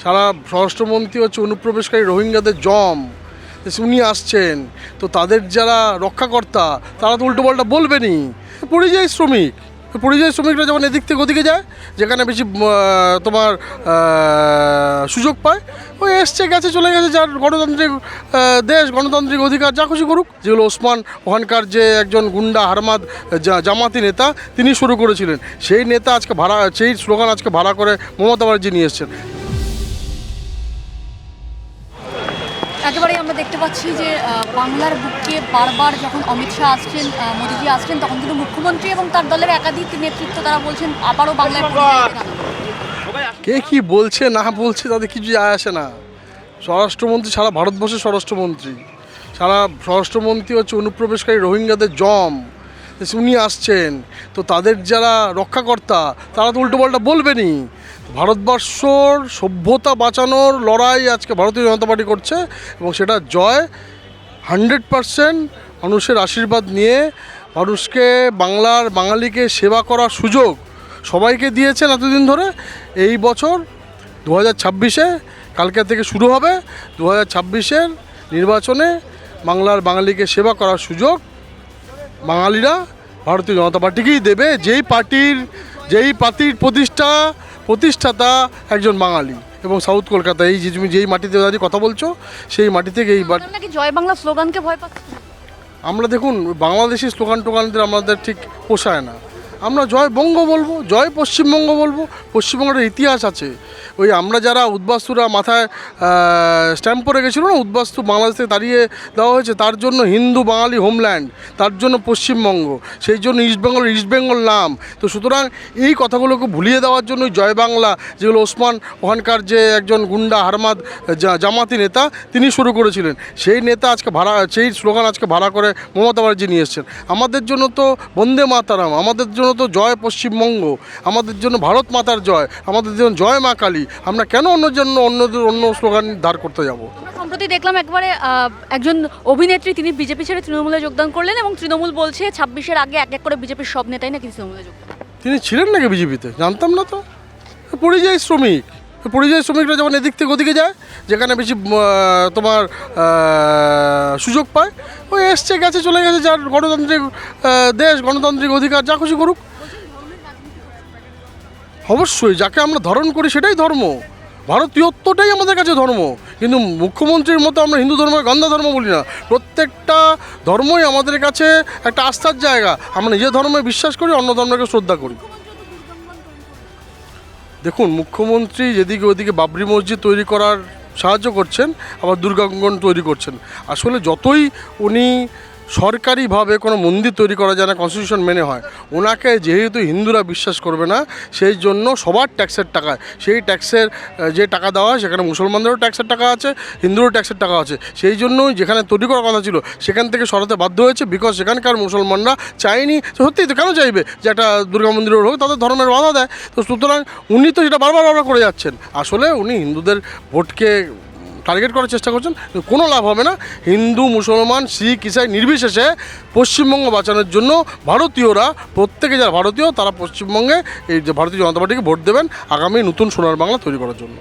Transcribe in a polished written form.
সারা স্বরাষ্ট্রমন্ত্রী হচ্ছে অনুপ্রবেশকারী রোহিঙ্গাদের জম। উনি আসছেন, তো তাদের যারা রক্ষাকর্তা তারা তো উল্টোপাল্টা বলবেনই। পরিযায়ী শ্রমিকরা যখন এদিক থেকে ওদিকে যায়, যেখানে বেশি তোমার সুযোগ পায়, ওই এসছে গেছে চলে গেছে, যার গণতান্ত্রিক দেশ, গণতান্ত্রিক অধিকার, যা খুশি করুক। যেগুলো ওসমান ওখানকার যে একজন গুন্ডা হারমাদ জামাতি নেতা তিনি শুরু করেছিলেন, সেই নেতা আজকে সেই স্লোগান আজকে ভাড়া করে মমতা ব্যানার্জি নিয়ে এসছেন। একেবারেই আমরা দেখতে পাচ্ছি যে বাংলার বুকে বারবার যখন অমিত শাহ আসছেন, মোদিজি আসছেন, তখন কিন্তু মুখ্যমন্ত্রী এবং তার দলের একাধিক নেতৃত্ব তারা বলছেন আবারও বাংলায় কে কি বলছে না বলছে তাদের কিছু যায় আসে না। স্বরাষ্ট্রমন্ত্রী সারা ভারতবর্ষের স্বরাষ্ট্রমন্ত্রী, সারা স্বরাষ্ট্রমন্ত্রী হচ্ছে অনুপ্রবেশকারী রোহিঙ্গাদের জম। উনি আসছেন, তো তাদের যারা রক্ষাকর্তা তারা তো উল্টোপাল্টা বলবেনই। ভারতবর্ষর সভ্যতা বাঁচানোর লড়াই আজকে ভারতীয় জনতা পার্টি করছে, এবং সেটা জয় 100% মানুষের আশীর্বাদ নিয়ে। মানুষকে বাঙালিকে সেবা করার সুযোগ সবাইকে দিয়েছেন এতদিন ধরে। এই বছর 2026-এ কালকে থেকে শুরু হবে 2026-এর নির্বাচনে বাঙালিকে সেবা করার সুযোগ বাঙালিরা ভারতীয় জনতা পার্টিকেই দেবে, যেই পার্টির প্রতিষ্ঠাতা একজন বাঙালি। এবং সাউথ কলকাতা, এই যে তুমি যেই মাটিতে দাঁড়িয়ে কথা বলছো, সেই মাটি থেকে নাকি জয় বাংলা স্লোগানকে ভয় পাচ্ছে। আমরা দেখুন, বাংলাদেশি স্লোগান টোগানদের আমাদের ঠিক পোষায় না। আমরা জয় বঙ্গ বলবো, জয় পশ্চিমবঙ্গ বলবো। পশ্চিমবঙ্গের ইতিহাস আছে। ওই আমরা যারা উদ্বাস্তুরা মাথায় স্ট্যাম্প পরে গেছিলো না, উদ্বাস্তু বাংলাদেশ থেকে তাড়িয়ে দেওয়া হয়েছে, তার জন্য হিন্দু বাঙালি হোমল্যান্ড, তার জন্য পশ্চিমবঙ্গ, সেই জন্য ইস্টবেঙ্গল নাম। তো সুতরাং এই কথাগুলোকে ভুলিয়ে দেওয়ার জন্য জয় বাংলা, যেগুলো ওসমান ওখানকার যে একজন গুন্ডা হারমাদ জামাতি নেতা তিনি শুরু করেছিলেন, সেই নেতা সেই স্লোগান আজকে ভাড়া করে মমতা ব্যানার্জি নিয়ে এসছেন। আমাদের জন্য তো বন্দে মাতারাম, আমাদের জন্য তো জয় পশ্চিমবঙ্গ, আমাদের জন্য ভারত মাতার জয়, আমাদের জন্য জয় মা কালী। আমরা কেন অন্য স্লোগান ধার করতে যাব? সম্প্রতি দেখলাম একবারে একজন অভিনেত্রী তিনি বিজেপি ছেড়ে তৃণমূলে যোগদান করলেন, এবং তৃণমূল বলছে 26-এর আগে এক এক করে বিজেপির সব নেতাই নাকি তৃণমূলে যোগদান। তিনি ছিলেন নাকি বিজেপিতে? জানতাম না তো। পরিযায়ী শ্রমিকরা যখন এদিক থেকে ওদিকে যায়, যেখানে বেশি তোমার সুযোগ পায়, ওই এসছে গেছে চলে গেছে, যার গণতান্ত্রিক দেশ, গণতান্ত্রিক অধিকার, যা খুশি করুক। অবশ্যই যাকে আমরা ধারণ করি সেটাই ধর্ম, ভারতীয়ত্বটাই আমাদের কাছে ধর্ম। কিন্তু মুখ্যমন্ত্রীর মতো আমরা হিন্দু ধর্মকে গান্ধা ধর্ম বলি না। প্রত্যেকটা ধর্মই আমাদের কাছে একটা আস্থার জায়গা। আমরা নিজের ধর্মে বিশ্বাস করি, অন্য ধর্মকে শ্রদ্ধা করি। দেখুন, মুখ্যমন্ত্রী যেদিকে ওদিকে বাবরি মসজিদ তৈরি করার সাহায্য করছেন, আবার দুর্গাঙ্গন তৈরি করছেন। আসলে যতই উনি সরকারিভাবে কোনো মন্দির তৈরি করা যায় না, কনস্টিটিউশন মেনে হয়, ওনাকে যেহেতু হিন্দুরা বিশ্বাস করবে না, সেই জন্য সবার ট্যাক্সের টাকায়, সেই ট্যাক্সের যে টাকা দেওয়া হয় সেখানে মুসলমানদেরও ট্যাক্সের টাকা আছে, হিন্দুরও ট্যাক্সের টাকা আছে। সেই জন্যই যেখানে তৈরি করার কথা ছিল সেখান থেকে সরাতে বাধ্য হয়েছে, বিকজ সেখানকার মুসলমানরা চায়নি। সত্যিই তো কেন চাইবে যে একটা দুর্গা মন্দিরের হোক, তাদের ধর্মের বাধা দেয়। তো সুতরাং উনি তো সেটা বারবার করে যাচ্ছেন। আসলে উনি হিন্দুদের ভোটকে টার্গেট করার চেষ্টা করছেন, কোনো লাভ হবে না। হিন্দু, মুসলমান, শিখ, ইসাই নির্বিশেষে পশ্চিমবঙ্গ বাঁচানোর জন্য ভারতীয়রা, প্রত্যেকে যারা ভারতীয়, তারা পশ্চিমবঙ্গে এই যে ভারতীয় জনতা পার্টিকে ভোট দেবেন আগামী নতুন সোনার বাংলা তৈরি করার জন্য।